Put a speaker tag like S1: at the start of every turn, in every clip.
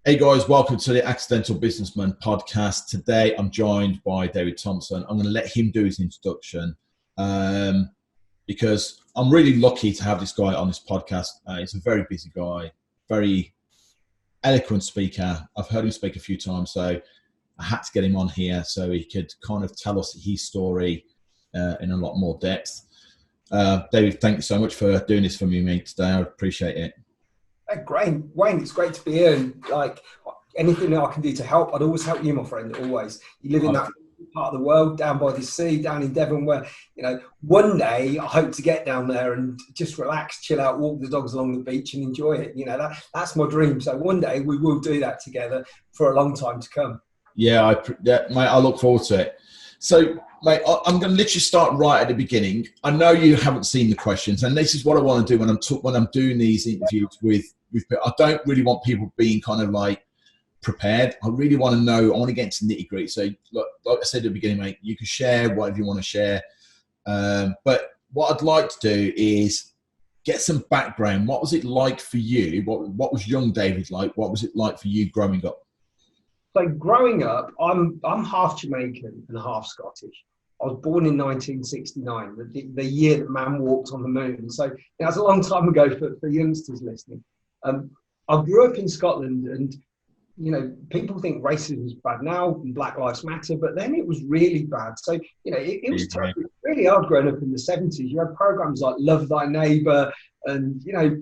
S1: Hey guys, welcome to the Accidental Businessman podcast. Today I'm joined by David Thompson. I'm going to let him do his introduction because I'm really lucky to have this guy on this podcast. He's a very busy guy, very eloquent speaker. I've heard him speak a few times, so I had to get him on here so he could kind of tell us his story in a lot more depth. David, thank you so much for doing this for me, mate, today. I appreciate it.
S2: Great, Wayne, it's great to be here, and like anything that I can do to help, I'd always help you, my friend, always. You live in that part of the world, down by the sea, down in Devon, where, you know, one day I hope to get down there and just relax, chill out, walk the dogs along the beach and enjoy it. You know, that's my dream. So one day we will do that together for a long time to come.
S1: Yeah, mate, I look forward to it. So, mate, I'm going to literally start right at the beginning. I know you haven't seen the questions, and this is what I want to do when I'm doing these interviews with people. I don't really want people being kind of like prepared. I really want to know. I want to get into nitty gritty. So, like I said at the beginning, mate, you can share whatever you want to share. But what I'd like to do is get some background. What was it like for you? What was young David like? What was it like for you growing up?
S2: So growing up, I'm half Jamaican and half Scottish. I was born in 1969, the year that man walked on the moon. So that's a long time ago for youngsters listening. I grew up in Scotland, and you know, people think racism is bad now and Black Lives Matter, but then it was really bad. So you know, it was really hard growing up in the 70s. You had programs like Love Thy Neighbour, and you know,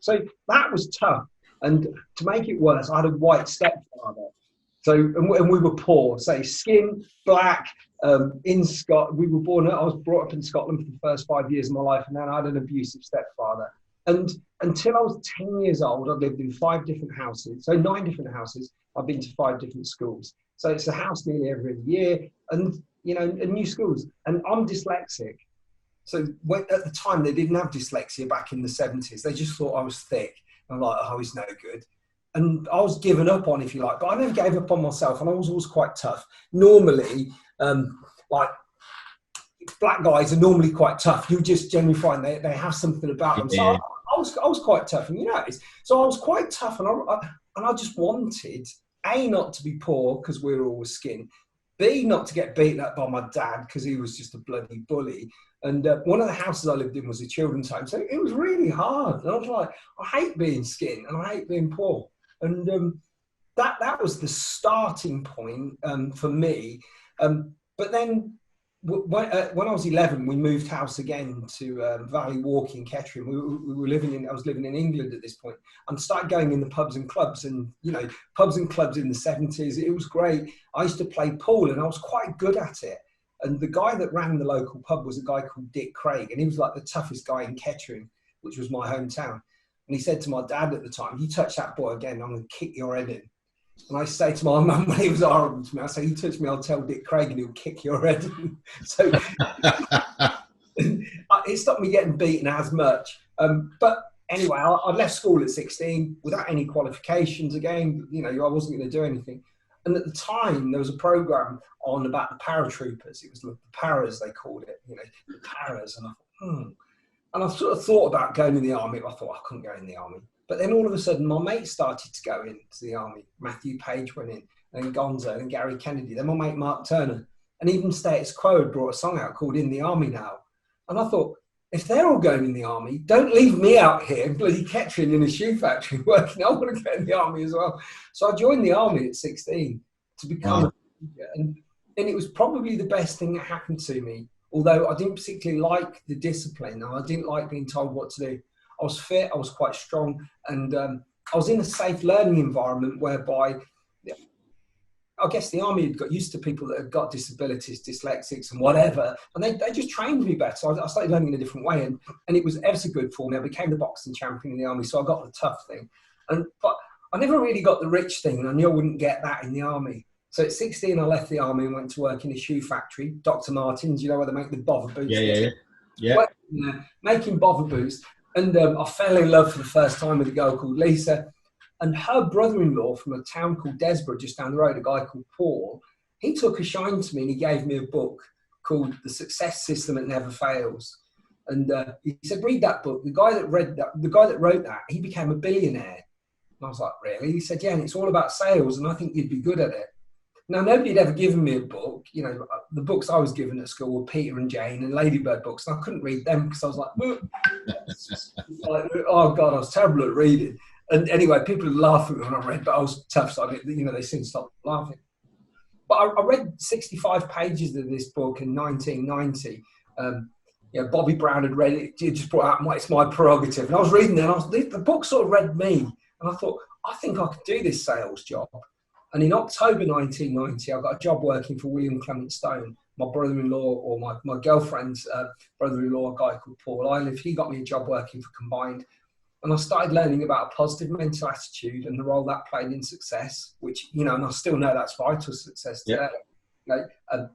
S2: so that was tough. And to make it worse, I had a white stepfather. So, and we were poor, say skin, black, in Scotland. We were born, I was brought up in Scotland for the first 5 years of my life, and then I had an abusive stepfather. And until I was 10 years old, I lived in 5 different houses. So 9 different houses. I've been to 5 different schools. So it's a house nearly every year, and, you know, and new schools. And I'm dyslexic. So at the time, they didn't have dyslexia back in the 70s. They just thought I was thick. I'm like, oh, he's no good. And I was given up on, if you like, but I never gave up on myself, and I was always quite tough. Normally, like black guys are normally quite tough. You just generally find they have something about them. So I was quite tough, and you know, so I was quite tough, and I just wanted A, not to be poor because we were always skin, B, not to get beaten up by my dad because he was just a bloody bully. And one of the houses I lived in was a children's home, so it was really hard. And I was like, I hate being skin and I hate being poor. And that was the starting point for me. But then when I was 11, we moved house again to Valley Walk in Kettering. I was living in England at this point, and started going in the pubs and clubs. And you know, pubs and clubs in the 70s, it was great. I used to play pool, and I was quite good at it. And the guy that ran the local pub was a guy called Dick Craig, and he was like the toughest guy in Kettering, which was my hometown. And he said to my dad at the time, you touch that boy again, I'm going to kick your head in. And I say to my mum when he was horrible to me, I say, you touch me, I'll tell Dick Craig and he'll kick your head in. So it stopped me getting beaten as much. But anyway, I left school at 16 without any qualifications. Again, you know, I wasn't going to do anything. And at the time, there was a program on about the paratroopers. It was the paras, they called it, you know, the paras. And I thought, And I sort of thought about going in the army. I thought I couldn't go in the army. But then all of a sudden, my mate started to go into the army. Matthew Page went in, and Gonzo, and Gary Kennedy. Then my mate Mark Turner. And even Status Quo had brought a song out called In the Army Now. And I thought, if they're all going in the army, don't leave me out here in bloody Kettering in a shoe factory working. I want to get in the army as well. So I joined the army at 16 to become a soldier. And it was probably the best thing that happened to me. Although I didn't particularly like the discipline, and I didn't like being told what to do. I was fit, I was quite strong, and I was in a safe learning environment whereby I guess the army had got used to people that had got disabilities, dyslexics and whatever, and they just trained me better. So I started learning in a different way, and it was ever so good for me. I became the boxing champion in the army, so I got the tough thing. But I never really got the rich thing, and I knew I wouldn't get that in the army. So at 16, I left the army and went to work in a shoe factory, Dr. Martens, you know, where they make the bother boots.
S1: Yeah.
S2: Working there, making bother boots. And I fell in love for the first time with a girl called Lisa. And her brother-in-law from a town called Desborough, just down the road, a guy called Paul, he took a shine to me and he gave me a book called The Success System That Never Fails. And he said, read that book. The guy that wrote that, he became a billionaire. I was like, really? He said, yeah, and it's all about sales, and I think you'd be good at it. Now, nobody had ever given me a book. You know, the books I was given at school were Peter and Jane and Ladybird books, and I couldn't read them because I was like, oh God, I was terrible at reading. And anyway, people would laugh at me when I read, but I was tough, so they soon stopped laughing. But I read 65 pages of this book in 1990. Bobby Brown had read it. He just brought out, it's my prerogative. And I was reading it, and the book sort of read me. And I thought, I think I could do this sales job. And in October 1990, I got a job working for William Clement Stone, my brother-in-law, or my girlfriend's brother-in-law, a guy called Paul Iliff. He got me a job working for Combined. And I started learning about a positive mental attitude and the role that played in success, which, and I still know that's vital to success today.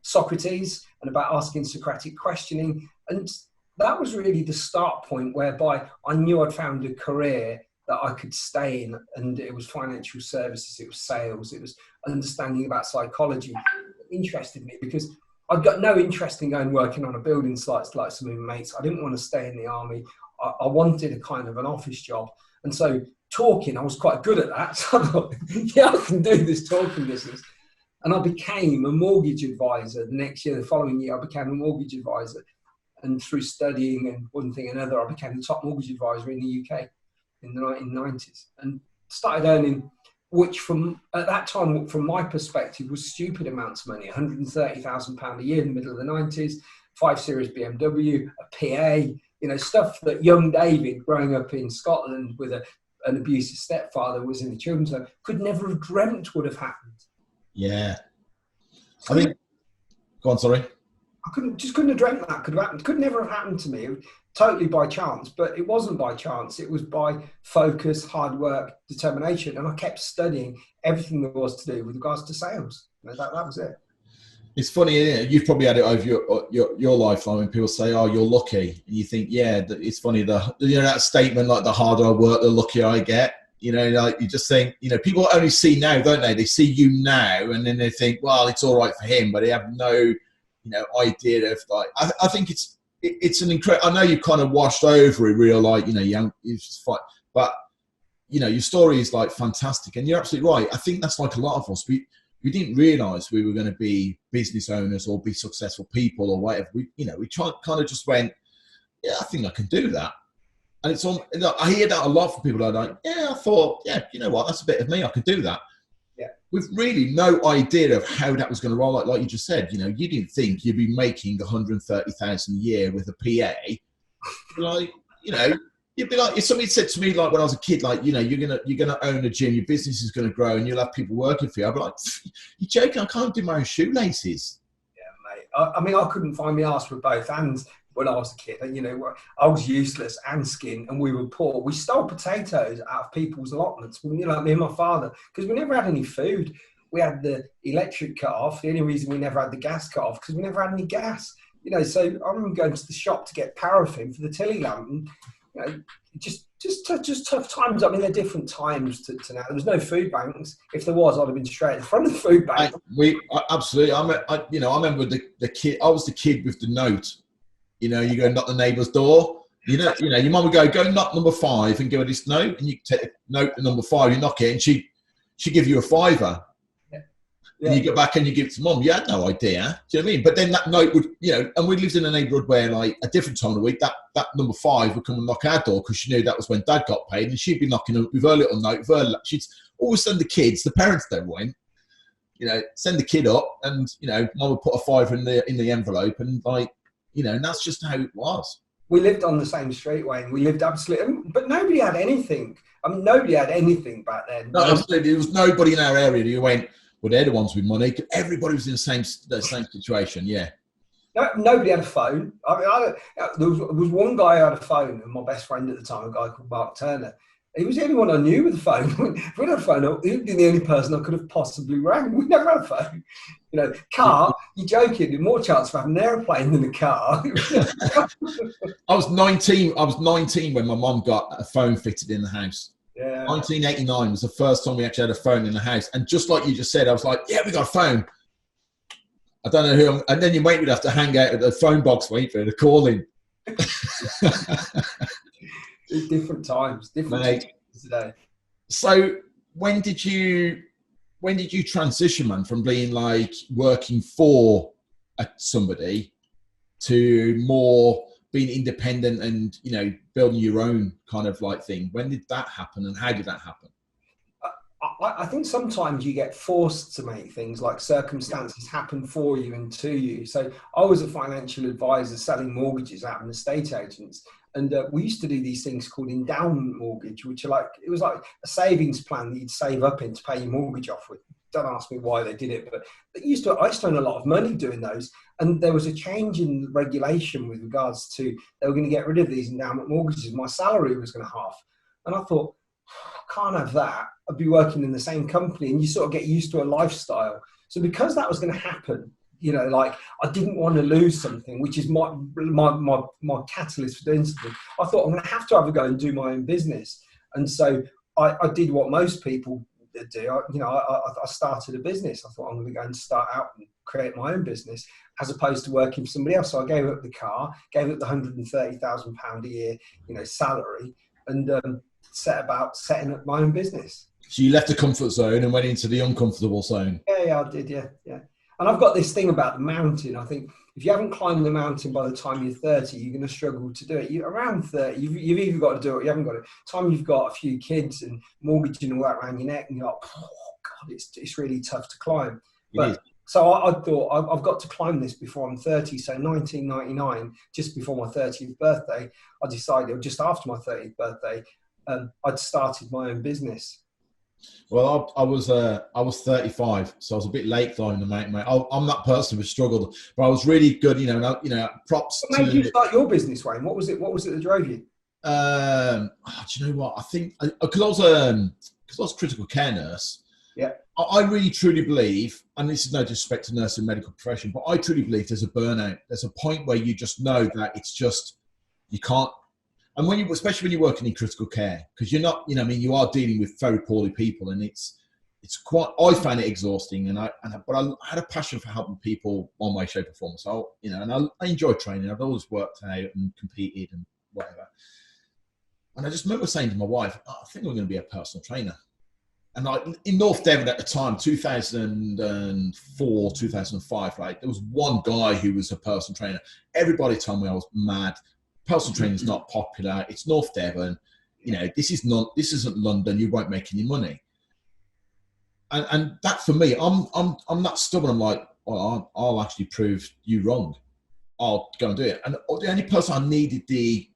S2: Socrates, and about asking Socratic questioning. And that was really the start point whereby I knew I'd found a career that I could stay in, and it was financial services, it was sales, it was understanding about psychology. It interested me because I'd got no interest in going working on a building site like some of my mates. I didn't want to stay in the army. I wanted a kind of an office job. And so talking, I was quite good at that. So I thought, yeah, I can do this talking business. And I became a mortgage advisor the next year. The following year, I became a mortgage advisor. And through studying and one thing and another, I became the top mortgage advisor in the UK in the 1990s. And started earning, which at that time, from my perspective, was stupid amounts of money, £130,000 a year in the middle of the 90s, 5 Series BMW, a PA, stuff that young David, growing up in Scotland with an abusive stepfather, was in the children's home, could never have dreamt would have happened.
S1: Yeah. I think, go on, sorry.
S2: I couldn't have dreamt that could have happened. Could never have happened to me. Totally by chance, but it wasn't by chance. It was by focus, hard work, determination. And I kept studying everything there was to do with regards to sales. That was it.
S1: It's funny, isn't it? You've probably had it over your lifetime when people say, oh, you're lucky. And you think, yeah, it's funny. That statement, like, the harder I work, the luckier I get. Like, you just think, people only see now, don't they? They see you now, and then they think, well, it's all right for him, but they have no, idea of, like, I think it's an incredible, I know you kind of washed over it real, like, young, it's just fine, but, your story is, like, fantastic, and you're absolutely right. I think that's like a lot of us. We didn't realise we were going to be business owners or be successful people or whatever. We kind of just went, yeah, I think I can do that. And it's on. I hear that a lot from people. That are like, yeah, I thought, yeah, you know what, that's a bit of me. I can do that.
S2: Yeah. With
S1: really no idea of how that was going to roll out. Like you just said, you didn't think you'd be making 130,000 a year with a PA. Like, you'd be like, if somebody said to me, like, when I was a kid, like, you're gonna own a gym, your business is gonna grow, and you'll have people working for you. I'd be like, you're joking? I can't do my own shoelaces.
S2: Yeah, mate. I mean, I couldn't find my arse with both hands when I was a kid. And, I was useless and skin, and we were poor. We stole potatoes out of people's allotments. Like me and my father, because we never had any food. We had the electric cut off. The only reason we never had the gas cut off because we never had any gas. So I remember going to the shop to get paraffin for the tilly lamp, and just tough times. I mean, they're different times to now. There was no food banks. If there was, I'd have been straight in front of the food bank.
S1: Absolutely. I remember the kid. I was the kid with the note. You go knock the neighbour's door. Your mum would go knock number 5 and give her this note, and you take the note to number 5. You knock it, and she give you a £5. And you go back and you give it to mum. You had no idea. Do you know what I mean? But then that note would, and we lived in a neighbourhood where, like, a different time of the week, that number 5 would come and knock our door because she knew that was when Dad got paid, and she'd be knocking with her little note. She'd always send the kids. The parents don't went. Send the kid up, and mum would put a £5 in the envelope, and, like, and that's just how it was.
S2: We lived on the same street, Wayne. We lived absolutely, but nobody had anything. I mean, nobody had anything back then.
S1: No, absolutely. There was nobody in our area who went, well, they're the ones with money. Everybody was in the same situation, yeah.
S2: No, nobody had a phone. I mean, there was one guy who had a phone, and my best friend at the time, a guy called Mark Turner. He was the only one I knew with a phone. If we had a phone, he would be the only person I could have possibly rang. We never had a phone. Car, you're joking, there's more chance of having an aeroplane than a car.
S1: I was 19 when my mum got a phone fitted in the house.
S2: Yeah.
S1: 1989 was the first time we actually had a phone in the house. And just like you just said, I was like, yeah, we got a phone. I don't know who. And then we'd have to hang out at the phone box, wait for the calling.
S2: Different times. Different times today.
S1: So when did you transition, man, from being like working for somebody to more being independent and, you know, building your own kind of like thing? When did that happen, and how did that happen?
S2: I think sometimes you get forced to make things, like circumstances happen for you and to you. So I was a financial advisor selling mortgages out of estate agents. And we used to do these things called endowment mortgage, which are like, it was like a savings plan that you'd save up in to pay your mortgage off with. Don't ask me why they did it, but I used to earn a lot of money doing those. And there was a change in regulation with regards to, they were going to get rid of these endowment mortgages. My salary was going to half. And I thought, I can't have that. I'd be working in the same company, and you sort of get used to a lifestyle. So because that was going to happen, you know, like I didn't want to lose something, which is my catalyst for doing something. I thought I'm going to have a go and do my own business. And so I did what most people do. I started a business. I thought I'm going to go and start out and create my own business as opposed to working for somebody else. So I gave up the car, gave up the £130,000 a year, you know, salary, and set about setting up my own business.
S1: So you left the comfort zone and went into the uncomfortable zone.
S2: Yeah, I did. Yeah. And I've got this thing about the mountain. I think if you haven't climbed the mountain by the time you're 30, you're going to struggle to do it. Around 30, you've either got to do it or you haven't got it. Time you've got a few kids and mortgage and all that around your neck, and you're like, oh God, it's really tough to climb. So I thought I've got to climb this before I'm 30. So 1999, just before my 30th birthday, I decided, or just after my 30th birthday, I'd started my own business.
S1: Well, I was 35, so I was a bit late climbing the mountain, mate. I'm that person who struggled, but I was really good, you know. And props.
S2: What made you start your business, Wayne? What was it that drove you?
S1: Do you know what? I think because I was a critical care nurse.
S2: Yeah.
S1: I really truly believe, and this is no disrespect to nursing and medical profession, but I truly believe there's a burnout. There's a point where you just know that it's just you can't. And especially when you're working in critical care, because you're not, you know, I mean, you are dealing with very poorly people, and it's quite. I found it exhausting, but I had a passion for helping people one way, shape, or form. So, you know, and I enjoyed training. I've always worked out and competed and whatever. And I just remember saying to my wife, I think I'm going to be a personal trainer. And in North Devon at the time, 2004, 2005, right, there was one guy who was a personal trainer. Everybody told me I was mad. Personal training is not popular. It's North Devon. You know, this isn't London. You won't make any money. And that for me, I'm not stubborn. I'm like, well, I'll actually prove you wrong. I'll go and do it. And the only person I needed the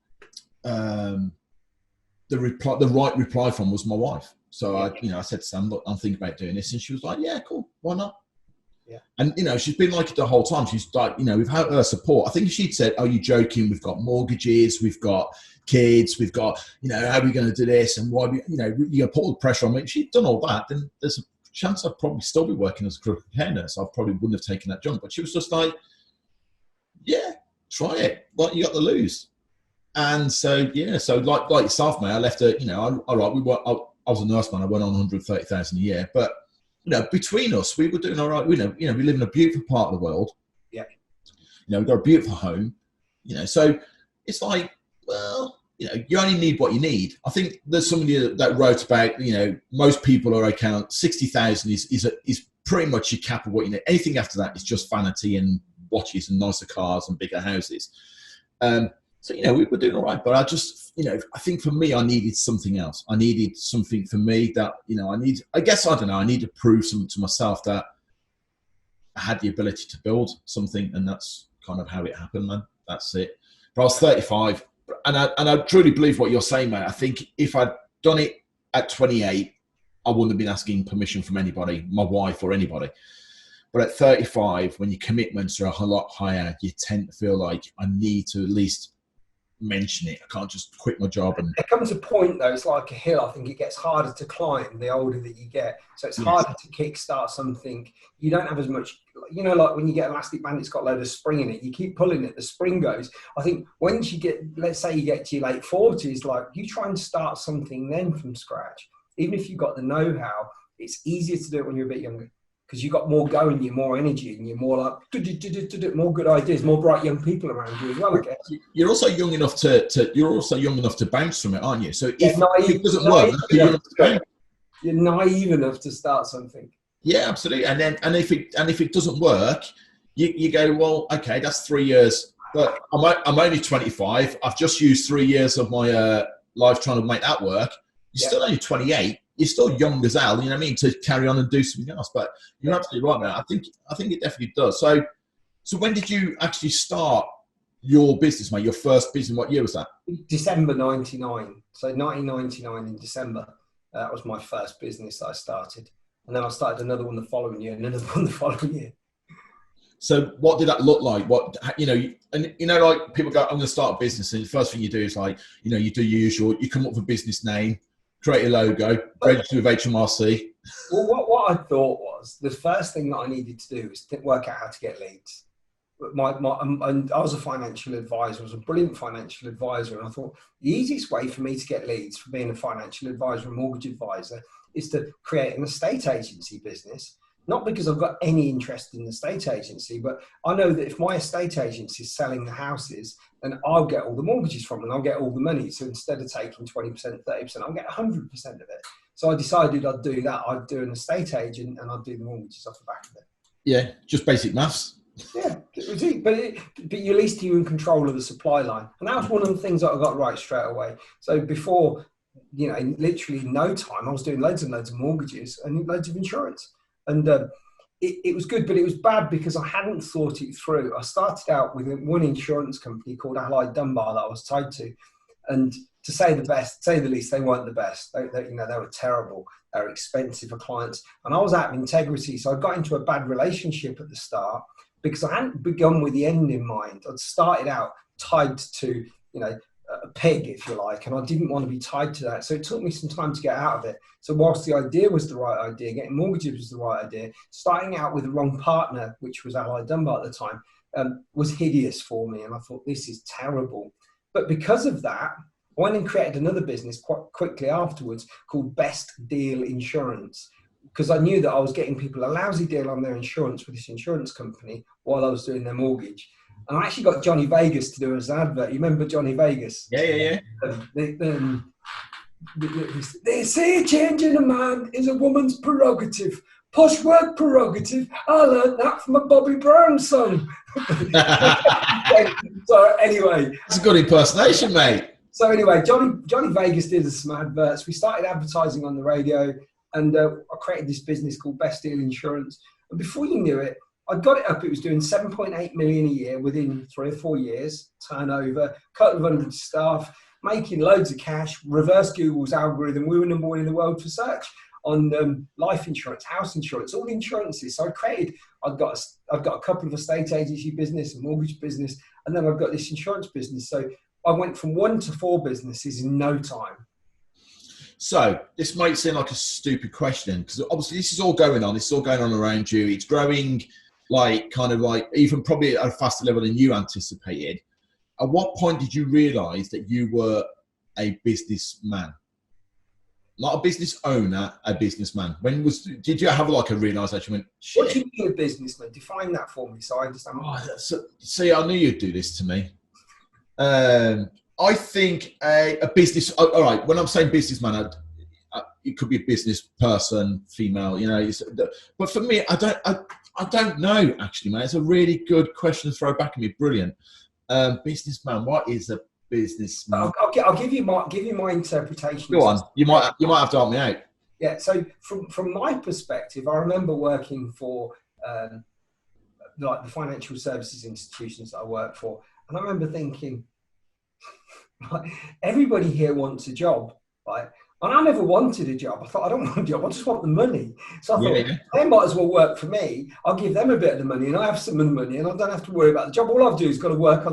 S1: right reply from was my wife. So I said to Sam, look, I'm thinking about doing this, and she was like, yeah, cool, why not?
S2: Yeah.
S1: And, you know, she's been like it the whole time. She's like, you know, we've had her support. I think she'd said, are you joking? We've got mortgages, we've got kids, we've got, you know, how are we going to do this? And why, you know, you put all the pressure on me. If she'd done all that, then there's a chance I'd probably still be working as a critical care nurse. I probably wouldn't have taken that jump. But she was just like, yeah, try it. What you got to lose? And so, yeah, so like yourself, mate, I left her, you know, all right, I was a nurse, man. I went on 130,000 a year, but, you know, between us, we were doing all right. We live in a beautiful part of the world.
S2: Yeah.
S1: You know, we've got a beautiful home, you know, so it's like, well, you know, you only need what you need. I think there's somebody that wrote about, you know, most people are okay. 60,000 is pretty much your cap of what you need. Anything after that is just vanity and watches and nicer cars and bigger houses. So, you know, we were doing all right, but I just, you know, I think for me, I needed something else. I needed something for me that, you know, I need to prove something to myself that I had the ability to build something, and that's kind of how it happened, man. That's it. But I was 35, and I truly believe what you're saying, mate. I think if I'd done it at 28, I wouldn't have been asking permission from anybody, my wife or anybody. But at 35, when your commitments are a lot higher, you tend to feel like I need to at least mention it. I can't just quit my job. And
S2: there comes a point, though, it's like a hill. I think it gets harder to climb the older that you get. So it's harder to kickstart something. You don't have as much, you know, like when you get an elastic band, it's got a load of spring in it. You keep pulling it, the spring goes. I think once you get, let's say you get to your late 40s, like you try and start something then from scratch. Even if you've got the know-how, it's easier to do it when you're a bit younger, because you've got more going, you're more energy, and you're more like more good ideas, more bright young people around you as well, I guess.
S1: You're also young enough to bounce from it, aren't you? So if it doesn't work, you're young enough to bounce.
S2: you're naive enough to start something.
S1: Yeah, absolutely. And if it doesn't work, you go, well, okay, that's 3 years, but I'm only 25. I've just used 3 years of my life trying to make that work. You're still only 28. You're still young as hell, you know what I mean, to carry on and do something else. But you're absolutely right, man. I think it definitely does. So when did you actually start your business, mate? Your first business, what year was that?
S2: December 99. So 1999 in December. That was my first business that I started. And then I started another one the following year and another one the following year.
S1: So what did that look like? What, like people go, I'm going to start a business. And the first thing you do is like, you do your usual, you come up with a business name, create a logo, register with HMRC.
S2: Well, what I thought was the first thing that I needed to do was work out how to get leads. And I was a financial advisor. I was a brilliant financial advisor. And I thought the easiest way for me to get leads for being a financial advisor, a mortgage advisor, is to create an estate agency business. Not because I've got any interest in the estate agency, but I know that if my estate agency is selling the houses, then I'll get all the mortgages from them and I'll get all the money. So instead of taking 20%, 30%, I'll get 100% of it. So I decided I'd do that. I'd do an estate agent and I'd do the mortgages off the back of it.
S1: Yeah, just basic maths.
S2: Yeah, it was it. But at least you're in control of the supply line. And that was one of the things that I got right straight away. So before, in literally no time, I was doing loads and loads of mortgages and loads of insurance. And it was good, but it was bad because I hadn't thought it through. I started out with one insurance company called Allied Dunbar that I was tied to. And to say the least, they weren't the best. They were terrible. They were expensive for clients. And I was out of integrity. So I got into a bad relationship at the start because I hadn't begun with the end in mind. I'd started out tied to, a peg, if you like, and I didn't want to be tied to that. So it took me some time to get out of it. So whilst the idea was the right idea, getting mortgages was the right idea, starting out with the wrong partner, which was Allied Dunbar at the time, was hideous for me. And I thought, this is terrible. But because of that, I went and created another business quite quickly afterwards called Best Deal Insurance, because I knew that I was getting people a lousy deal on their insurance with this insurance company while I was doing their mortgage. And I actually got Johnny Vegas to do as an advert. You remember Johnny Vegas?
S1: Yeah.
S2: They say a change in a man is a woman's prerogative. Posh word prerogative. I learned that from a Bobby Brown song. So anyway.
S1: That's a good impersonation, mate.
S2: So anyway, Johnny Vegas did some adverts. We started advertising on the radio and I created this business called Best Deal Insurance. And before you knew it, I got it up. It was doing 7.8 million a year within 3 or 4 years, turnover, a couple of hundred staff, making loads of cash, reverse Google's algorithm. We were number one in the world for search on life insurance, house insurance, all the insurances. So I've got a couple of estate agency business, a mortgage business, and then I've got this insurance business. So I went from 1 to 4 businesses in no time.
S1: So this might seem like a stupid question because obviously this is all going on. It's all going on around you. It's growing even probably at a faster level than you anticipated. At what point did you realize that you were a businessman? Not a business owner, a businessman. Did you have like a realization?
S2: What do you mean a businessman? Define that for me so I understand.
S1: See, I knew you'd do this to me. I think a business. All right, when I'm saying businessman, it could be a business person, female. But for me, I don't know, actually, man. It's a really good question to throw back at me. Brilliant. Businessman, what is a businessman?
S2: I'll give you my interpretation.
S1: Go on. You might have to help me out.
S2: Yeah. So from my perspective, I remember working for like the financial services institutions that I work for, and I remember thinking, everybody here wants a job, right? And I never wanted a job. I thought, I don't want a job. I just want the money. So I thought, they might as well work for me. I'll give them a bit of the money and I have some of the money and I don't have to worry about the job. All I've do is got to work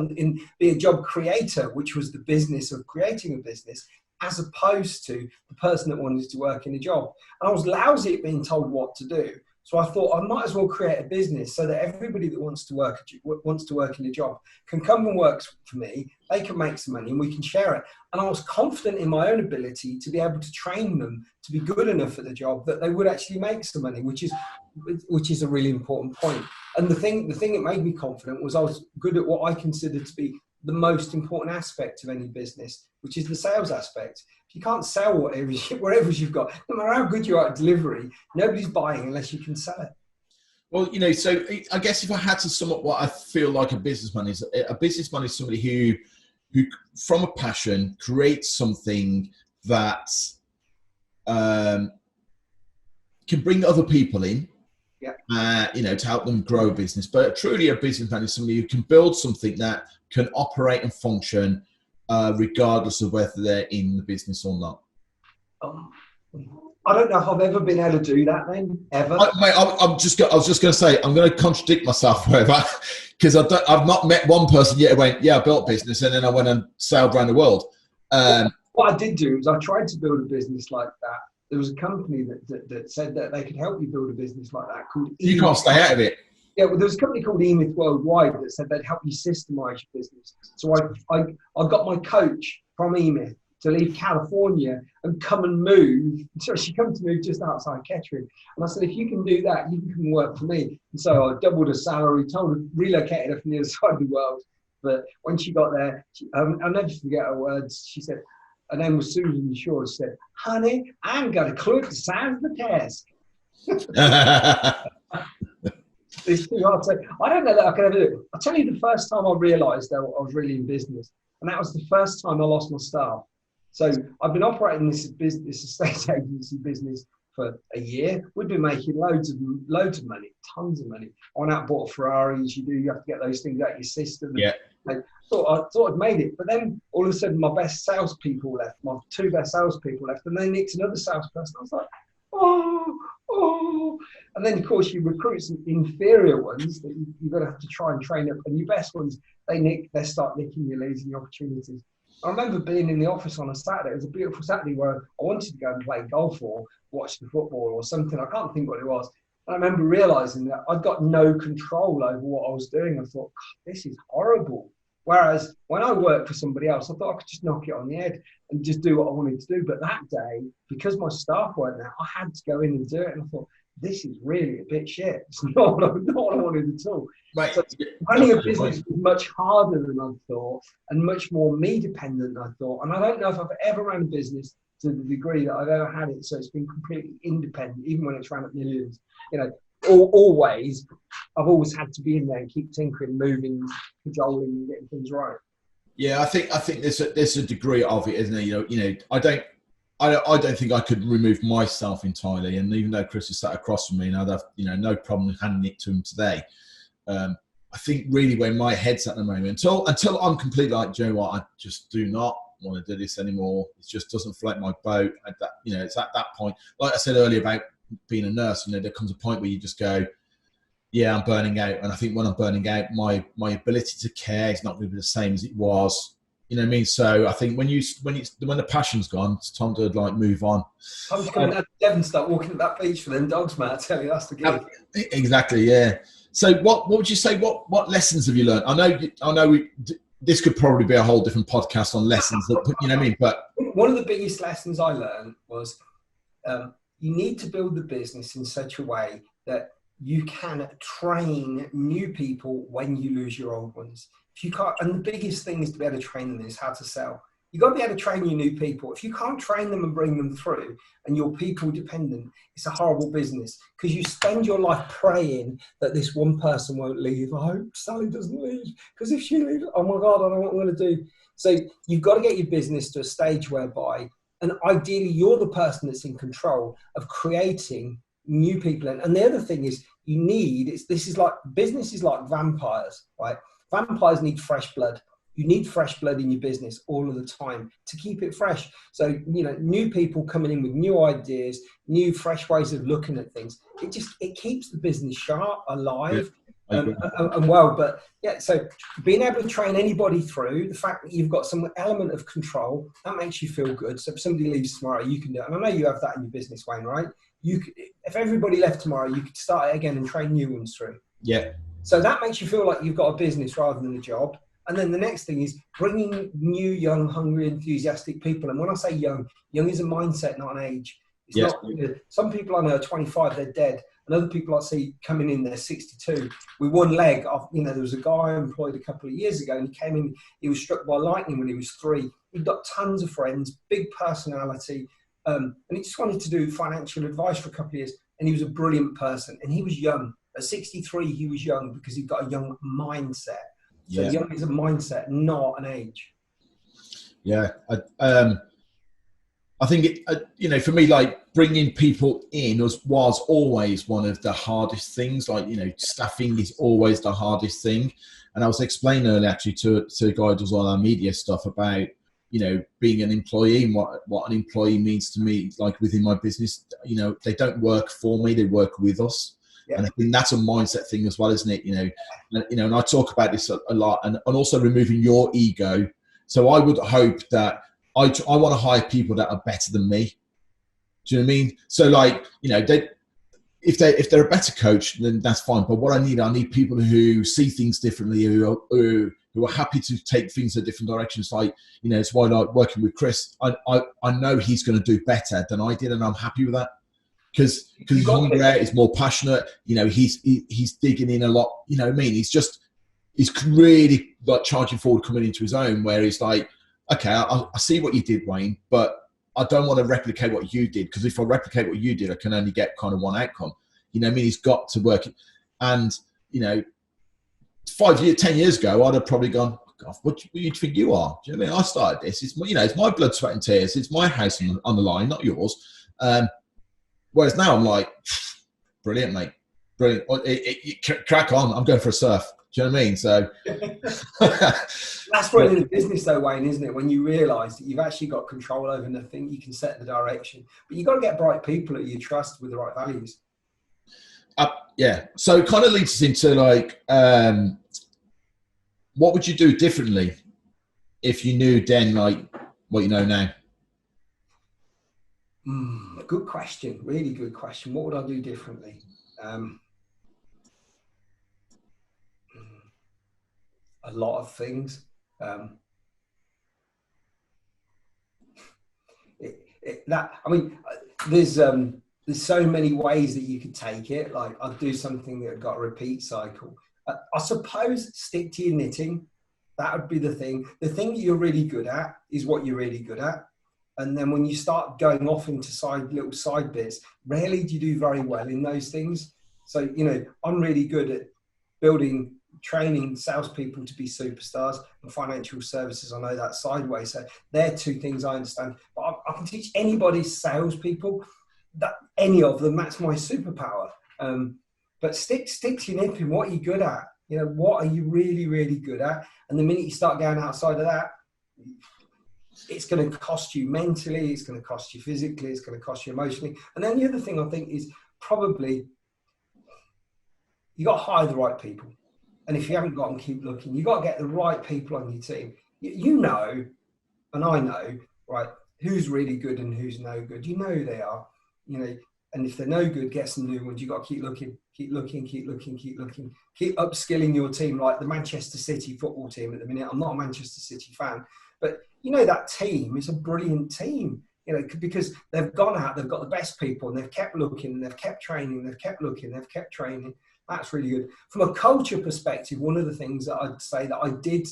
S2: be a job creator, which was the business of creating a business, as opposed to the person that wanted to work in a job. And I was lousy at being told what to do. So I thought I might as well create a business so that everybody that wants to work in a job can come and work for me. They can make some money and we can share it. And I was confident in my own ability to be able to train them to be good enough at the job that they would actually make some money, which is a really important point. And the thing that made me confident was I was good at what I considered to be the most important aspect of any business, which is the sales aspect. If you can't sell whatever you've got, no matter how good you are at delivery, nobody's buying unless you can sell it.
S1: Well, so I guess if I had to sum up what I feel like a businessman is somebody who from a passion creates something that can bring other people in, to help them grow a business. But truly a businessman is somebody who can build something that can operate and function regardless of whether they're in the business or not.
S2: I don't know if I've ever been able to do that then, ever.
S1: Mate, I was just going to say, I'm going to contradict myself, because I've not met one person yet who went, yeah, I built a business, and then I went and sailed around the world.
S2: What I did do is I tried to build a business like that. There was a company that said that they could help you build a business like that called
S1: You can't stay out of it.
S2: Yeah, well, there was a company called Emith Worldwide that said they'd help you systemize your business. So I got my coach from Emith to leave California and come and move. So she come to move just outside Kettering. And I said, if you can do that, you can come and work for me. And so I doubled her salary, relocated her from the other side of the world. But when she got there, I'll never forget her words. She said, her name was Susan Shaw. She said, honey, I ain't got a clue to size the task. It's too hard to say. I don't know that I can ever do it. I'll tell you the first time I realised that I was really in business. And that was the first time I lost my staff. So I've been operating this estate agency business for a year. We've been making loads of money, tons of money. I went out and bought Ferraris. You have to get those things out of your system.
S1: Yeah.
S2: I thought I'd made it. But then all of a sudden my best salespeople left, my two best salespeople left, and they nicked another salesperson. I was like, oh. And then of course you recruit some inferior ones that you've got to have to try and train up. And your best ones, they start nicking your leads and your opportunities. I remember being in the office on a Saturday. It was a beautiful Saturday where I wanted to go and play golf or watch the football or something. I can't think what it was. And I remember realising that I'd got no control over what I was doing. I thought, God, this is horrible. Whereas when I worked for somebody else, I thought I could just knock it on the head and just do what I wanted to do. But that day, because my staff weren't there, I had to go in and do it. And I thought, this is really a bit shit. It's not what I wanted at all.
S1: Right.
S2: So running a business was much harder than I thought and much more me dependent than I thought. And I don't know if I've ever run a business to the degree that I've ever had it. So it's been completely independent, even when it's ran at millions. Always, I've always had to be in there and keep tinkering, moving, cajoling, and getting things right.
S1: Yeah, I think there's a degree of it, isn't there? I don't think I could remove myself entirely. And even though Chris is sat across from me, and I'd have no problem handing it to him today. I think really where my head's at the moment, until I'm completely like, Joe, what, I just do not want to do this anymore. It just doesn't float my boat. It's at that point. Like I said earlier about being a nurse, there comes a point where you just go, yeah, I'm burning out. And I think when I'm burning out, my ability to care is not going to be the same as it was. You know what I mean? So I think when the passion's gone, it's time to move on.
S2: I'm just coming out of Devon, start walking at that beach for them dogs, mate. I tell you, that's the gig.
S1: Exactly, yeah. So what would you say? What lessons have you learned? I know this could probably be a whole different podcast on lessons. You know what I mean? But
S2: one of the biggest lessons I learned was you need to build the business in such a way that you can train new people when you lose your old ones. If you can't, and the biggest thing is to be able to train them is how to sell. You've got to be able to train your new people. If you can't train them and bring them through and you're people dependent, it's a horrible business because you spend your life praying that this one person won't leave. I hope Sally doesn't leave because if she leaves, oh my God, I don't know what I'm going to do. So you've got to get your business to a stage whereby, and ideally you're the person that's in control of creating new people. And the other thing is business is like vampires, right? Vampires need fresh blood. You need fresh blood in your business all of the time to keep it fresh. So, new people coming in with new ideas, new fresh ways of looking at things. It keeps the business sharp, alive, and well. But yeah, so being able to train anybody through, the fact that you've got some element of control, that makes you feel good. So if somebody leaves tomorrow, you can do it. And I know you have that in your business, Wayne, right? If everybody left tomorrow, you could start it again and train new ones through.
S1: Yeah.
S2: So that makes you feel like you've got a business rather than a job. And then the next thing is bringing new, young, hungry, enthusiastic people. And when I say young is a mindset, not an age. It's not. Some people I know are 25, they're dead. and other people I see coming in, they're 62 with one leg off. You know, there was a guy I employed a couple of years ago, and he came in, he was struck by lightning when he was 3. He'd got tons of friends, big personality, and he just wanted to do financial advice for a couple of years, and he was a brilliant person, and he was young. At 63, he was young because he'd got a young mindset. So young is a mindset, not an age.
S1: Yeah. I think, for me, like bringing people in was always one of the hardest things. Like, staffing is always the hardest thing. And I was explaining earlier actually to a guy who does all our media stuff about, being an employee and what an employee means to me, like within my business. They don't work for me, they work with us. Yeah. And I think that's a mindset thing as well, isn't it? And I talk about this a lot, and also removing your ego. So I would hope that I want to hire people that are better than me. Do you know what I mean? So like, if they're a better coach, then that's fine. But what I need people who see things differently, who are happy to take things in different directions. Like, it's why I like working with Chris. I know he's going to do better than I did, and I'm happy with that. Because he's hungrier, he's more passionate. He's digging in a lot. You know what I mean? He's really like charging forward, coming into his own. Where he's like, okay, I see what you did, Wayne, but I don't want to replicate what you did, because if I replicate what you did, I can only get kind of one outcome. You know what I mean? He's got to work it. And 10 years ago, I'd have probably gone, God, what do you think you are? Do you know what I mean? I started this. It's it's my blood, sweat, and tears. It's my house on the line, not yours. Whereas now I'm like, brilliant, mate. Brilliant. Crack on. I'm going for a surf. Do you know what I mean? So
S2: that's running a business though, Wayne, isn't it? When you realise that you've actually got control over nothing, you can set the direction. But you've got to get bright people that you trust with the right values.
S1: Yeah. So it kind of leads us into like, what would you do differently if you knew then like what you know now?
S2: Good question. Really good question. What would I do differently? A lot of things. There's so many ways that you could take it. Like, I'd do something that got a repeat cycle. I suppose stick to your knitting. That would be the thing. The thing that you're really good at is what you're really good at. And then when you start going off into little side bits, rarely do you do very well in those things. So, I'm really good at training salespeople to be superstars, and financial services. I know that sideways. So they're two things I understand. But I can teach anybody salespeople, that any of them. That's my superpower. But stick to your nip in what you're good at. What are you really, really good at? And the minute you start going outside of that, it's going to cost you mentally, it's going to cost you physically, it's going to cost you emotionally. And then the other thing I think is probably you got to hire the right people. And if you haven't got them, keep looking. You got to get the right people on your team. And I know, right, who's really good and who's no good. You know who they are, and if they're no good, get some new ones. You got to keep looking, keep upskilling your team, like the Manchester City football team at the minute. I'm not a Manchester City fan, but that team is a brilliant team, because they've gone out, they've got the best people, and they've kept looking, and they've kept training, they've kept looking, they've kept training. That's really good. From a culture perspective, one of the things that I'd say that I did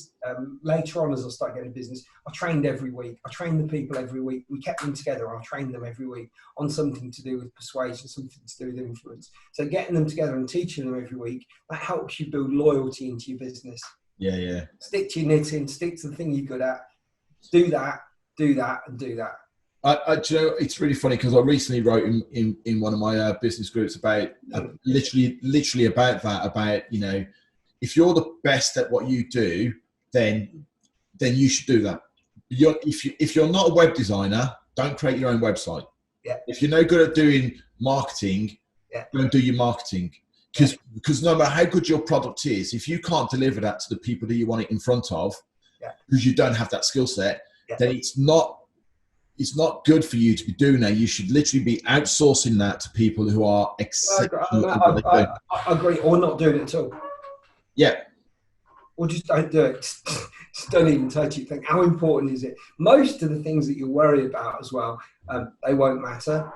S2: later on as I started getting business, I trained every week. I trained the people every week. We kept them together. I trained them every week on something to do with persuasion, something to do with influence. So getting them together and teaching them every week, that helps you build loyalty into your business.
S1: Yeah.
S2: Stick to your knitting, stick to the thing you're good at. Do that, and do that.
S1: It's really funny because I recently wrote in one of my business groups about literally about that, about, if you're the best at what you do, then you should do that. If you're not a web designer, don't create your own website.
S2: Yeah.
S1: If you're no good at doing marketing, don't do your marketing. Because no matter how good your product is, if you can't deliver that to the people that you want it in front of, because you don't have that skill set, then it's not good for you to be doing that. You should literally be outsourcing that to people who are exceptional.
S2: I agree, or not doing it at all.
S1: Yeah.
S2: Or just don't do it. Just don't even touch it. Think, how important is it? Most of the things that you worry about as well, they won't matter.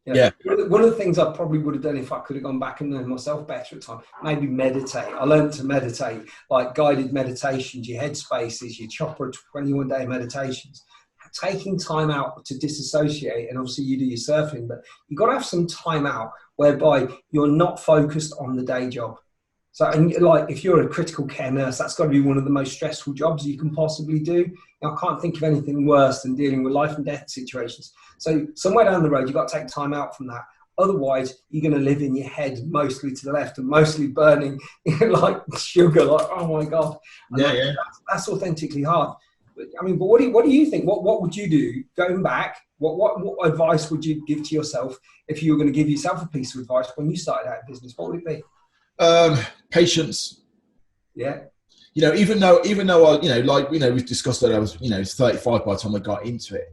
S1: Yeah.
S2: One of the things I probably would have done if I could have gone back and known myself better at the time, maybe meditate. I learned to meditate, like guided meditations, your headspaces, your chopper 21-day meditations. Taking time out to disassociate, and obviously you do your surfing, but you've got to have some time out whereby you're not focused on the day job. So, and like if you're a critical care nurse, that's got to be one of the most stressful jobs you can possibly do. I can't think of anything worse than dealing with life and death situations. So somewhere down the road, you've got to take time out from that. Otherwise, you're going to live in your head mostly to the left and mostly burning like sugar, like, oh my God. And that's authentically hard. But, I mean, but what do you think? What would you do going back? What advice would you give to yourself if you were going to give yourself a piece of advice when you started out in business? What would it be?
S1: Patience.
S2: Yeah.
S1: Even though I, we've discussed that I was, 35 by the time I got into it.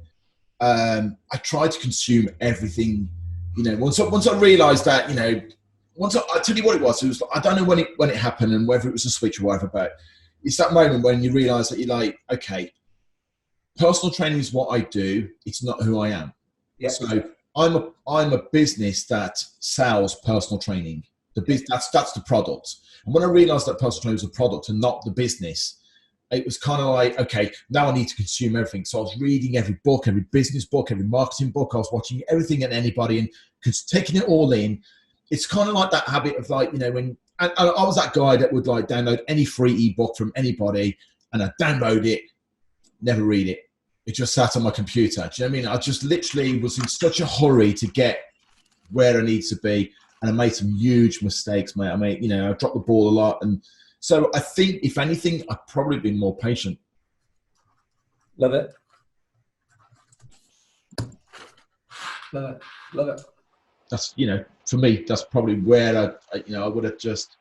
S1: I tried to consume everything, once I realized that, I tell you what it was, I don't know when it happened and whether it was a switch or whatever, but it's that moment when you realize that you're like, okay, personal training is what I do. It's not who I am.
S2: Yeah.
S1: So I'm a business that sells personal training. That's the product. And when I realized that personal training was a product and not the business, it was kind of like, okay, now I need to consume everything. So I was reading every book, every business book, every marketing book. I was watching everything and anybody and taking it all in. It's kind of like that habit of like, when and I was that guy that would like download any free ebook from anybody and I'd download it, never read it. It just sat on my computer. Do you know what I mean? I just literally was in such a hurry to get where I need to be. And I made some huge mistakes, mate. I dropped the ball a lot. And so I think, if anything, I've probably been more patient.
S2: Love it. Love it. Love it.
S1: That's, for me, that's probably where I would have just,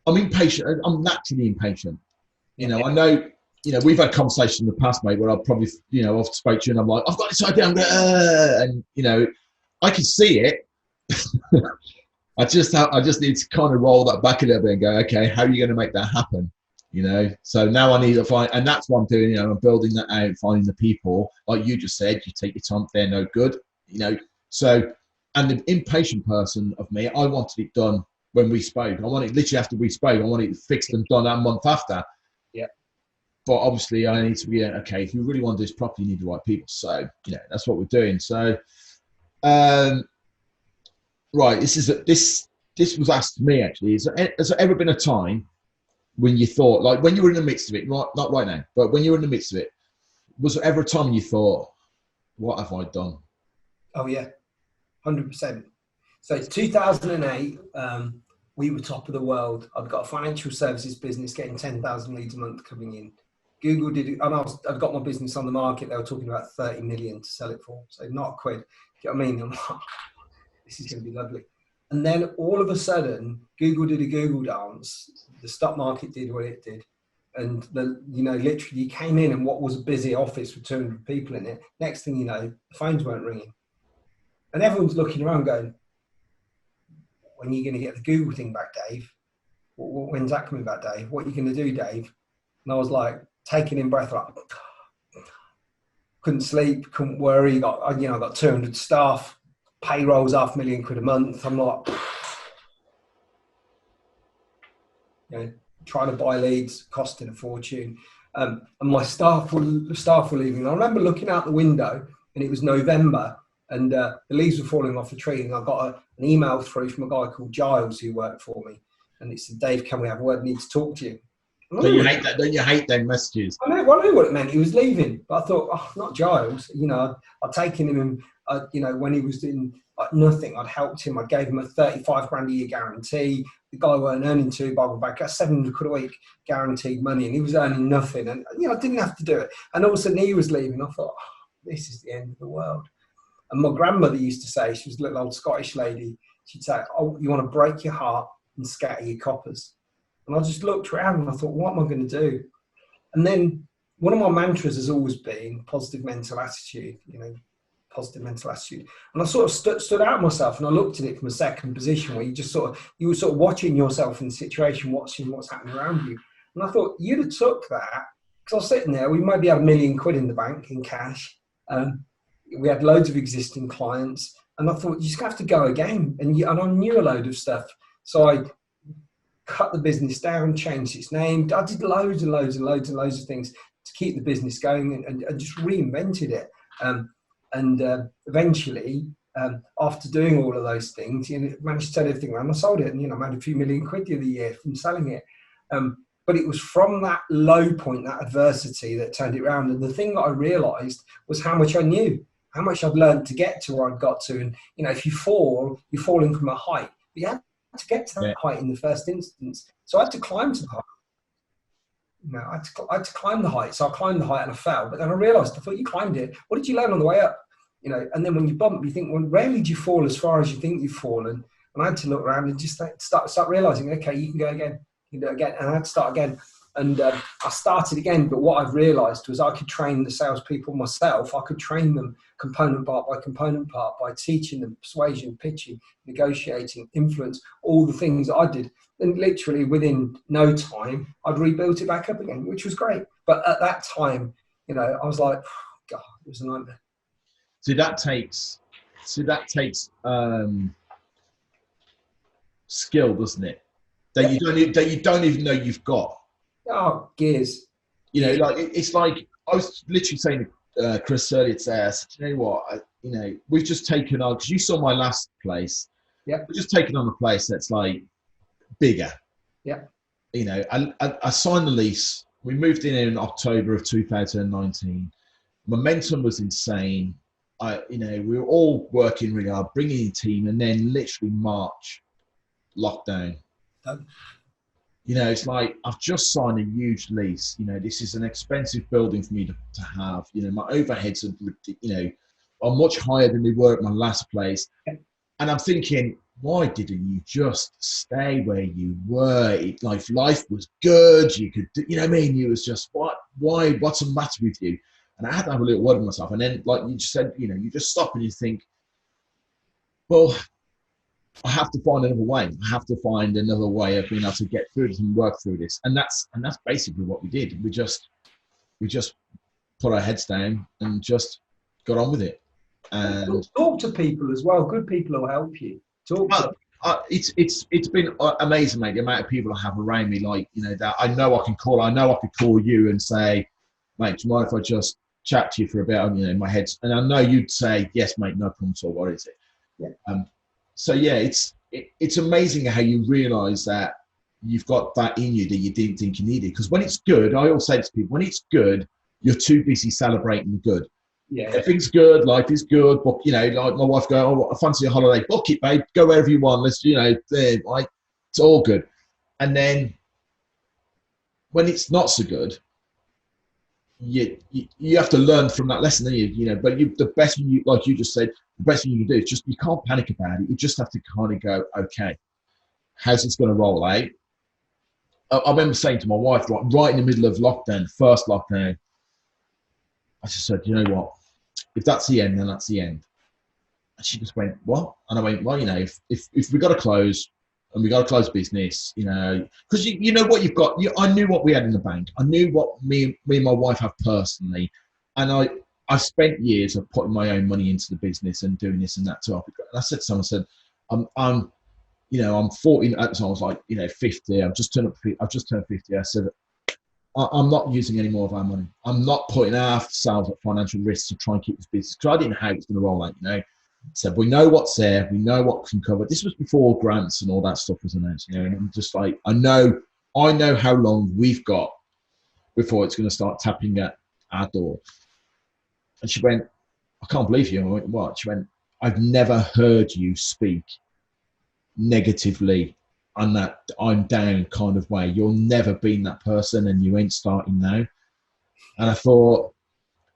S1: I'm impatient. I'm naturally impatient. I know, we've had conversations in the past, mate, where I'll probably, I've spoke to you and I'm like, I've got this idea. I'm going, and, I can see it. I just need to kind of roll that back a little bit and go, okay, how are you going to make that happen? So now I need to find, and that's what I'm doing. I'm building that out, finding the people, like you just said, you take your time, they're no good, So, and the impatient person of me, I wanted it done when we spoke. I wanted it literally after we spoke. I wanted it fixed and done that month after.
S2: Yeah. But
S1: obviously, I need to be okay. If you really want to do this properly, you need the right people. So, that's what we're doing. So, right. This was asked to me actually. Has there ever been a time when you thought, like when you were in the midst of it, not right now, but when you were in the midst of it, was there ever a time you thought, what have I done?
S2: Oh yeah, 100%. So it's 2008. We were top of the world. I'd got a financial services business getting 10,000 leads a month coming in. Google did it, and I'd got my business on the market. They were talking about 30 million to sell it for, so not a quid. Do you know what I mean? I'm like, this is going to be lovely. And then all of a sudden, Google did a Google dance. The stock market did what it did. And literally you came in and what was a busy office with 200 people in it. Next thing you know, the phones weren't ringing. And everyone's looking around going, when are you going to get the Google thing back, Dave? When's that coming back, Dave? What are you going to do, Dave? And I was like, taking in breath, like, couldn't sleep, couldn't worry. I got 200 staff, payrolls £500,000 a month. I'm like, trying to buy leads, costing a fortune. And my staff were leaving. And I remember looking out the window and it was November and the leaves were falling off the tree. And I got an email through from a guy called Giles who worked for me. And it said, Dave, can we have a word? I need to talk to you.
S1: Don't you hate that? Don't you hate them messages?
S2: I knew what it meant. He was leaving, but I thought, oh, not Giles. I'd taken him, when he was doing nothing, I'd helped him. I gave him a 35 grand a year guarantee. The guy weren't earning £2 Bible back, that's 700 quid a week guaranteed money, and he was earning nothing. And I didn't have to do it. And all of a sudden he was leaving. I thought, oh, this is the end of the world. And my grandmother used to say, she was a little old Scottish lady. She'd say, oh, you want to break your heart and scatter your coppers. And I just looked around and I thought, what am I going to do? And then one of my mantras has always been positive mental attitude, positive mental attitude. And I sort of stood out myself and I looked at it from a second position where you were sort of watching yourself in the situation, watching what's happening around you. And I thought, you'd have took that, because I was sitting there, we maybe had £1 million in the bank in cash. we had loads of existing clients, and I thought, you just have to go again. And I knew a load of stuff. So I cut the business down, changed its name. I did loads and loads and loads and loads of things to keep the business going, and just reinvented it. Eventually, after doing all of those things, managed to turn everything around. I sold it, and I made a few million quid the other year from selling it. But it was from that low point, that adversity, that turned it around. And the thing that I realised was how much I knew, how much I'd learned to get to where I'd got to. And if you fall, you're falling from a height. But you had to get to that height in the first instance. So I had to climb to the height. I had to climb the height. So I climbed the height and I fell. But then I realised, I thought, you climbed it. What did you learn on the way up? And then when you bump, you think, well, rarely do you fall as far as you think you've fallen. And I had to look around and just start realising, okay, you can go again. You can do it again. And I had to start again. And I started again. But what I've realised was I could train the salespeople myself. I could train them component part by component part by teaching them persuasion, pitching, negotiating, influence, all the things that I did. And literally within no time, I'd rebuilt it back up again, which was great. But at that time, I was like, oh, God, it was a nightmare.
S1: So that takes skill, doesn't it? That you don't even know you've got.
S2: Oh, gears.
S1: It's like I was literally saying to Chris earlier today. I said, you know what? We've just taken on, because you saw my last place.
S2: Yeah.
S1: We're just taking on a place that's like bigger.
S2: Yeah.
S1: I signed the lease. We moved in October of 2019. Momentum was insane. We were all working really hard, bringing in a team, and then literally March, lockdown. It's like I've just signed a huge lease. This is an expensive building for me to have. My overheads are much higher than they were at my last place. And I'm thinking, why didn't you just stay where you were? Life was good. You could, it was just, why, what's the matter with you? And I had to have a little word with myself. And then, like you just said, you just stop and you think, well, I have to find another way. I have to find another way of being able to get through this and work through this. And that's basically what we did. We just put our heads down and just got on with it. And
S2: talk to people as well. Good people will help you.
S1: It's been amazing, mate. The amount of people I have around me, that I know I can call. I know I could call you and say, mate, do you mind if I just chat to you for a bit? My head's, and I know you'd say, yes, mate, no problem at all. What is it?
S2: Yeah.
S1: So yeah, it's amazing how you realise that you've got that in you that you didn't think you needed. Because when it's good, I always say to people, when it's good, you're too busy celebrating the good.
S2: Yeah.
S1: Everything's good, life is good, but like my wife go, I fancy a holiday, book it, babe, go wherever you want. Let's, it's all good. And then when it's not so good, you have to learn from that lesson, but the best thing like you just said, the best thing you can do is just, you can't panic about it. You just have to kind of go, okay, how's this going to roll out? I remember saying to my wife, right in the middle of lockdown, first lockdown, I just said, you know what? If that's the end, then that's the end. And she just went, what? And I went, well, if we got to close, and we got to close business, because you know what you've got. I knew what we had in the bank. I knew what me and my wife have personally, and I spent years of putting my own money into the business and doing this and that. And I said to someone, I'm 40. So I was like, 50. I've just turned 50. I said, I'm not using any more of our money. I'm not putting ourselves at financial risk to try and keep this business, because I didn't know how it's going to roll out. So we know what's there, we know what can cover. This was before grants and all that stuff was announced, and I'm just like, I know how long we've got before it's going to start tapping at our door. And she went, I can't believe you. I went, what? She went, I've never heard you speak negatively on that I'm down kind of way. You'll never been that person, and you ain't starting now. And I thought,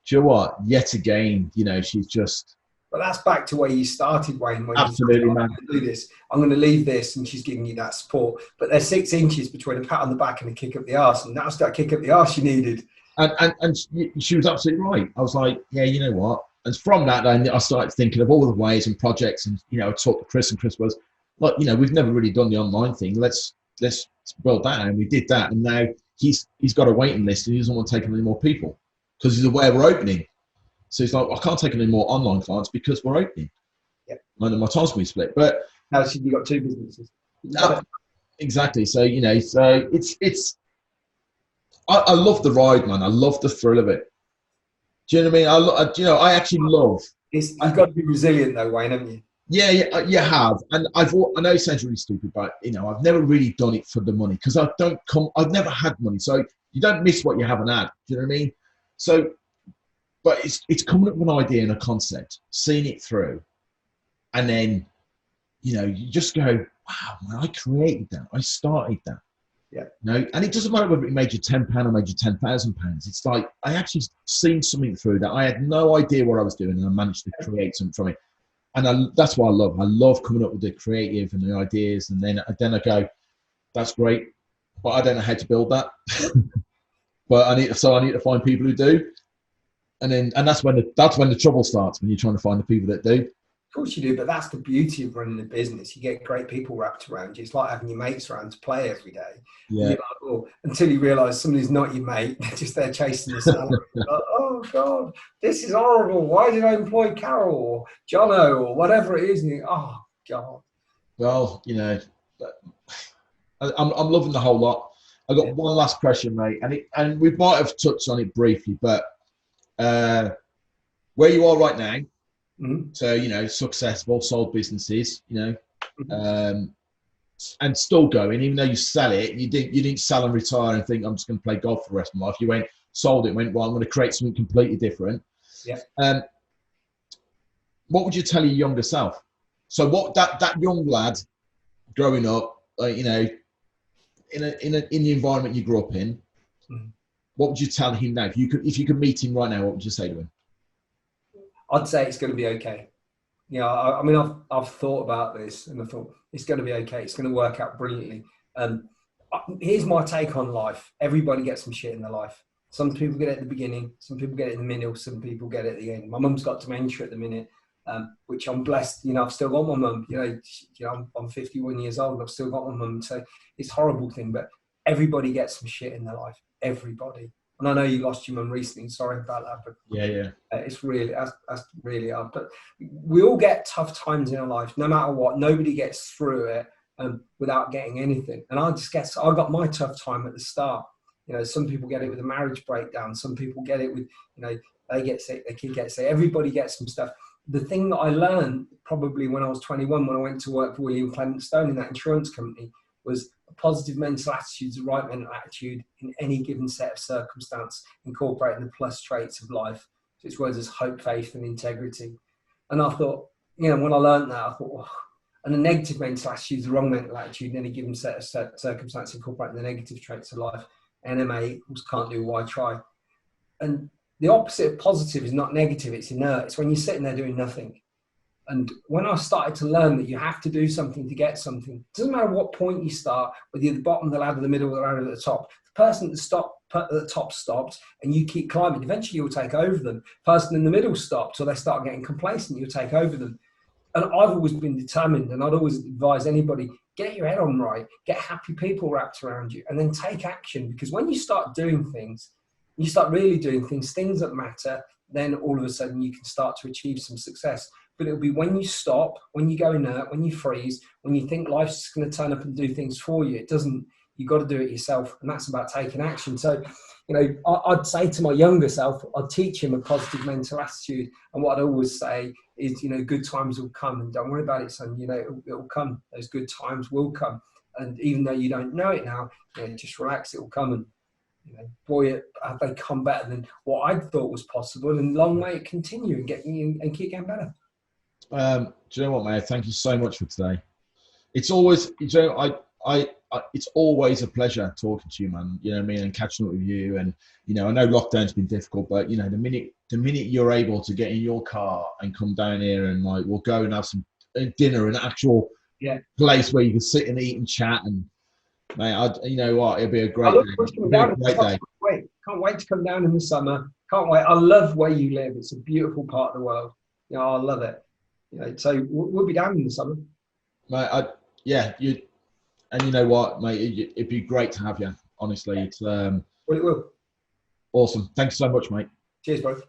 S1: do you know what? Yet again, she's just.
S2: But that's back to where you started, Wayne. When
S1: absolutely,
S2: I'm
S1: man.
S2: going to do this. I'm going to leave this, and she's giving you that support. But there's 6 inches between a pat on the back and a kick up the arse, and that's that kick up the arse you needed.
S1: And she was absolutely right. I was like, yeah, you know what? And from that, I started thinking of all the ways and projects, and I talked to Chris, and Chris was like, we've never really done the online thing. Let's build that, and we did that, and now he's got a waiting list, and he doesn't want to take on any more people because he's aware we're opening. So he's like, I can't take any more online clients because we're opening.
S2: Yeah.
S1: My time's going to be split. But
S2: now so you've got 2 businesses.
S1: no, exactly. So, you know, so I love the ride, man. I love the thrill of it. Do you know what I mean? I actually love.
S2: You've got to be resilient though, Wayne, haven't you?
S1: Yeah, you have. And I know it sounds really stupid, but, you know, I've never really done it for the money because I've never had money. So you don't miss what you haven't had. Do you know what I mean? So, but it's coming up with an idea and a concept, seeing it through. And then, you know, you just go, wow, man, I created that. I started that.
S2: Yeah.
S1: No, and it doesn't matter whether it made you £10 or made you £10,000. It's like I actually seen something through that. I had no idea what I was doing, and I managed to create something from it. And that's what I love. I love coming up with the creative and the ideas, and then I go, that's great, but I don't know how to build that. But I need to find people who do, and that's when the trouble starts, when you're trying to find the people that do.
S2: Of course you do, but that's the beauty of running a business. You get great people wrapped around you. It's like having your mates around to play every day.
S1: Yeah.
S2: Like, oh, until you realise somebody's not your mate, they're just there chasing the salary. Like, oh God, this is horrible. Why did I employ Carol or Jono or whatever it is? And you, oh God.
S1: Well, you know, I'm loving the whole lot. I've got one last question, mate, and we might have touched on it briefly, but where you are right now.
S2: Mm-hmm.
S1: So, you know, successful, sold businesses, you know, and still going, even though you sell it, you didn't sell and retire and think I'm just going to play golf for the rest of my life. You went, sold it, went, well, I'm going to create something completely different.
S2: Yeah.
S1: What would you tell your younger self? So what that young lad growing up, you know, in the environment you grew up in, what would you tell him now? If you could meet him right now, what would you say to him?
S2: I'd say it's going to be okay. You know, I mean, I've thought about this, and I thought it's going to be okay. It's going to work out brilliantly. Here's my take on life. Everybody gets some shit in their life. Some people get it at the beginning. Some people get it in the middle. Some people get it at the end. My mum's got dementia at the minute, which I'm blessed. You know, I've still got my mum. You know, I'm 51 years old, and I've still got my mum. So it's a horrible thing, but everybody gets some shit in their life. Everybody. And I know you lost your mum recently. Sorry about that, but
S1: yeah,
S2: it's really that's really hard. But we all get tough times in our life, no matter what. Nobody gets through it without getting anything. And I just guess I got my tough time at the start. You know, some people get it with a marriage breakdown. Some people get it with, you know, they get sick, their kid gets sick. Everybody gets some stuff. The thing that I learned probably when I was 21, when I went to work for William Clement Stone in that insurance company, was a positive mental attitude is the right mental attitude in any given set of circumstance, incorporating the plus traits of life. So it's words as hope, faith, and integrity. And I thought, you know, when I learned that, I thought, oh. And a negative mental attitude is the wrong mental attitude in any given set of circumstances, incorporating the negative traits of life. NMA equals can't do, why try? And the opposite of positive is not negative, it's inert. It's when you're sitting there doing nothing. And when I started to learn that you have to do something to get something, it doesn't matter what point you start, whether you're at the bottom of the ladder, the middle of the ladder, at the top. The person at the top stops and you keep climbing, eventually you'll take over them. The person in the middle stops or they start getting complacent, you'll take over them. And I've always been determined, and I'd always advise anybody, get your head on right, get happy people wrapped around you, and then take action. Because when you start doing things, you start really doing things that matter, then all of a sudden you can start to achieve some success. But it'll be when you stop, when you go inert, when you freeze, when you think life's just going to turn up and do things for you. It doesn't. You've got to do it yourself, and that's about taking action. So, you know, I'd say to my younger self, I'd teach him a positive mental attitude. And what I'd always say is, you know, good times will come, and don't worry about it, son. You know, it'll come. Those good times will come. And even though you don't know it now, you know, just relax, it will come. And, you know, boy, have they come better than what I thought was possible. And long may it continue and keep getting better.
S1: Do you know what, mate? Thank you so much for today. It's always, you know, it's always a pleasure talking to you, man. You know what I mean? And catching up with you. And, you know, I know lockdown's been difficult, but, you know, the minute you're able to get in your car and come down here and, like, we'll go and have some dinner in an actual place where you can sit and eat and chat. And, mate, you know what? It'll be a great day.
S2: Can't wait to come down in the summer. Can't wait. I love where you live. It's a beautiful part of the world. You know, I love it. You know, so we'll be down in the summer.
S1: Mate, and you know what, mate, it'd be great to have you. Honestly, it's
S2: well, it will.
S1: Awesome. Thanks so much, mate.
S2: Cheers, bro.